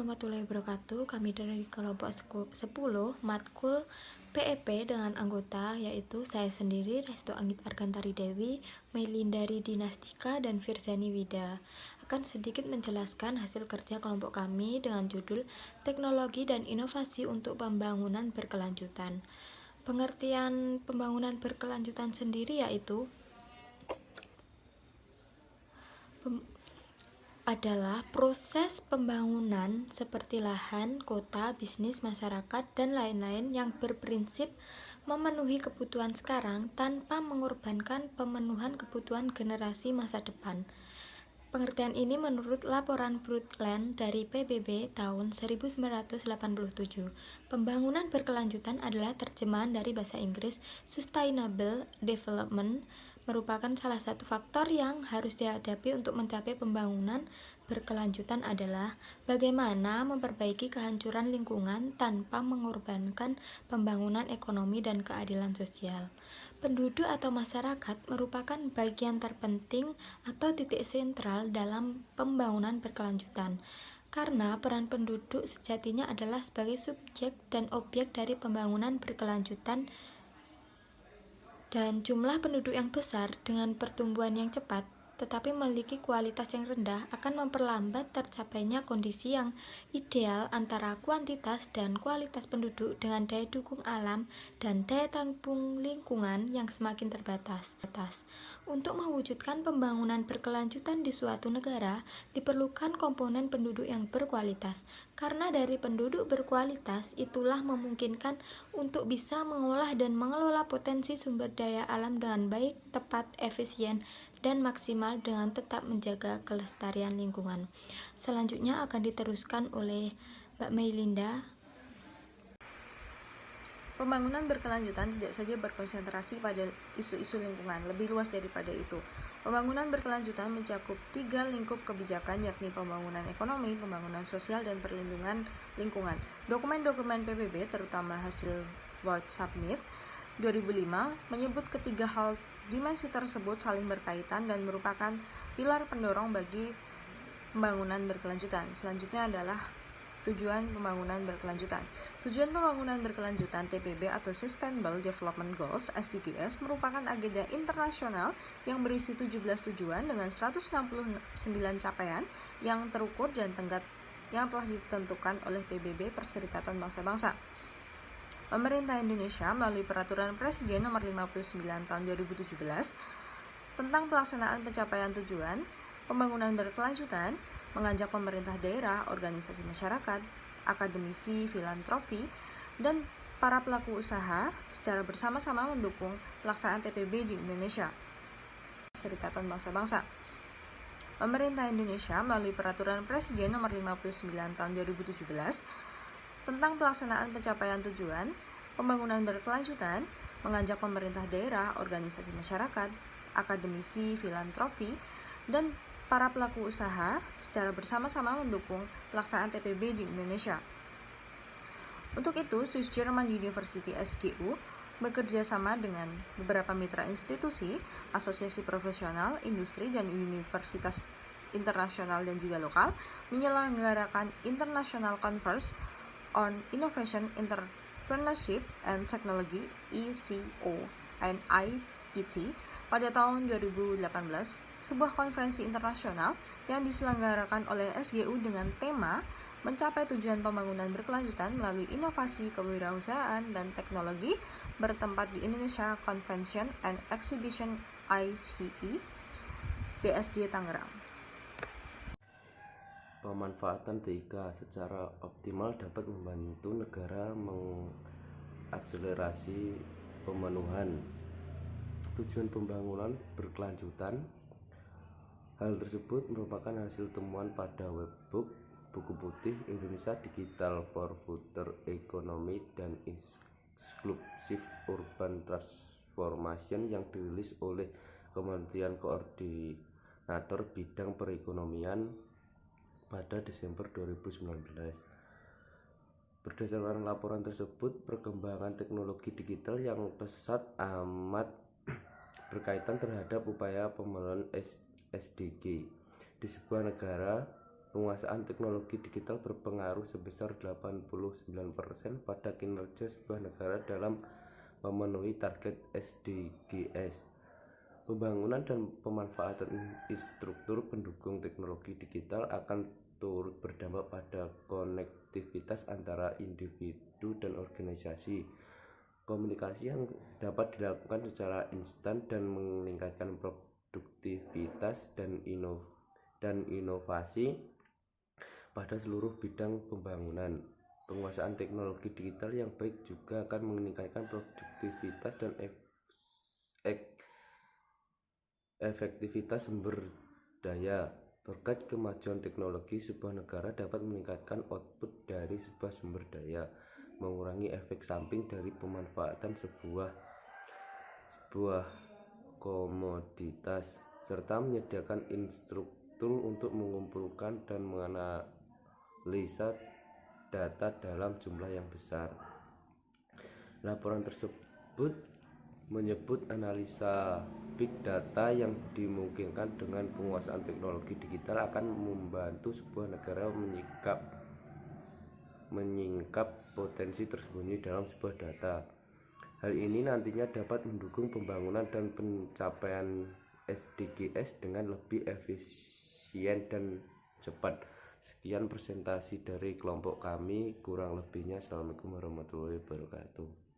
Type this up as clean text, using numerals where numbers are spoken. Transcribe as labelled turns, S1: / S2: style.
S1: warahmatullahi wabarakatuh. Kami dari kelompok 10 matkul PEP dengan anggota yaitu saya sendiri, Resto Anggit Argantari Dewi, Meilindari Dinastika, dan Firzani Wida akan sedikit menjelaskan hasil kerja kelompok kami dengan judul Teknologi dan Inovasi untuk Pembangunan Berkelanjutan. Pengertian pembangunan berkelanjutan sendiri yaitu adalah proses pembangunan seperti lahan, kota, bisnis, masyarakat, dan lain-lain yang berprinsip memenuhi kebutuhan sekarang tanpa mengorbankan pemenuhan kebutuhan generasi masa depan. Pengertian ini menurut laporan Brundtland dari PBB tahun 1987. Pembangunan berkelanjutan adalah terjemahan dari bahasa Inggris Sustainable Development, merupakan salah satu faktor yang harus dihadapi untuk mencapai pembangunan berkelanjutan adalah bagaimana memperbaiki kehancuran lingkungan tanpa mengorbankan pembangunan ekonomi dan keadilan sosial. Penduduk atau masyarakat merupakan bagian terpenting atau titik sentral dalam pembangunan berkelanjutan, karena peran penduduk sejatinya adalah sebagai subjek dan objek dari pembangunan berkelanjutan, dan jumlah penduduk yang besar dengan pertumbuhan yang cepat tetapi memiliki kualitas yang rendah akan memperlambat tercapainya kondisi yang ideal antara kuantitas dan kualitas penduduk dengan daya dukung alam dan daya tampung lingkungan yang semakin terbatas. Untuk mewujudkan pembangunan berkelanjutan di suatu negara, diperlukan komponen penduduk yang berkualitas. Karena dari penduduk berkualitas, itulah memungkinkan untuk bisa mengolah dan mengelola potensi sumber daya alam dengan baik, tepat, efisien, dan maksimal dengan tetap menjaga kelestarian lingkungan. Selanjutnya akan diteruskan oleh Mbak Meilinda.
S2: Pembangunan berkelanjutan tidak saja berkonsentrasi pada isu-isu lingkungan, lebih luas daripada itu. Pembangunan berkelanjutan mencakup 3 lingkup kebijakan, yakni pembangunan ekonomi, pembangunan sosial, dan perlindungan lingkungan. Dokumen-dokumen PBB, terutama hasil World Summit 2005, menyebut ketiga hal dimensi tersebut saling berkaitan dan merupakan pilar pendorong bagi pembangunan berkelanjutan. Selanjutnya adalah Tujuan Pembangunan Berkelanjutan. Tujuan Pembangunan Berkelanjutan (TPB) atau Sustainable Development Goals (SDGs) merupakan agenda internasional yang berisi 17 tujuan dengan 169 capaian yang terukur dan yang telah ditentukan oleh PBB Perserikatan Bangsa-Bangsa. Pemerintah Indonesia melalui Peraturan Presiden Nomor 59 Tahun 2017 tentang pelaksanaan pencapaian tujuan pembangunan berkelanjutan mengajak pemerintah daerah, organisasi masyarakat, akademisi, filantropi, dan para pelaku usaha secara bersama-sama mendukung pelaksanaan TPB di Indonesia. Perserikatan Bangsa-Bangsa. Pemerintah Indonesia melalui Peraturan Presiden Nomor 59 Tahun 2017 tentang pelaksanaan pencapaian tujuan pembangunan berkelanjutan mengajak pemerintah daerah, organisasi masyarakat, akademisi, filantropi, dan para pelaku usaha secara bersama-sama mendukung pelaksanaan TPB di Indonesia. Untuk itu, Swiss German University SGU bekerja sama dengan beberapa mitra institusi, asosiasi profesional, industri, dan universitas internasional dan juga lokal menyelenggarakan International Conference on Innovation, Entrepreneurship and Technology (ECO and IET) pada tahun 2018, sebuah konferensi internasional yang diselenggarakan oleh SGU dengan tema Mencapai Tujuan Pembangunan Berkelanjutan melalui Inovasi Kewirausahaan dan Teknologi bertempat di Indonesia Convention and Exhibition ICE BSD Tangerang.
S3: Pemanfaatan TIK secara optimal dapat membantu negara mengakselerasi pemenuhan tujuan pembangunan berkelanjutan. Hal tersebut merupakan hasil temuan pada webbook Buku Putih Indonesia Digital for Future Economy dan Inclusive Urban Transformation yang dirilis oleh Kementerian Koordinator Bidang Perekonomian pada Desember 2019. Berdasarkan laporan tersebut, perkembangan teknologi digital yang pesat amat berkaitan terhadap upaya pemenuhan SDG di sebuah negara Penguasaan teknologi digital berpengaruh sebesar 89% pada kinerja sebuah negara dalam memenuhi target SDGs. Pembangunan dan pemanfaatan infrastruktur pendukung teknologi digital akan turut berdampak pada konektivitas antara individu dan organisasi. Komunikasi yang dapat dilakukan secara instan dan meningkatkan produktivitas dan inovasi pada seluruh bidang pembangunan. Penguasaan teknologi digital yang baik juga akan meningkatkan produktivitas dan efektivitas sumber daya. Berkat kemajuan teknologi, sebuah negara dapat meningkatkan output dari sebuah sumber daya, mengurangi efek samping dari pemanfaatan sebuah komoditas, serta menyediakan infrastruktur untuk mengumpulkan dan menganalisa data dalam jumlah yang besar. Laporan tersebut menyebut analisa big data yang dimungkinkan dengan penguasaan teknologi digital akan membantu sebuah negara menyingkap potensi tersembunyi dalam sebuah data. Hal ini nantinya dapat mendukung pembangunan dan pencapaian SDGs dengan lebih efisien dan cepat. Sekian presentasi dari kelompok kami, kurang lebihnya assalamualaikum warahmatullahi wabarakatuh.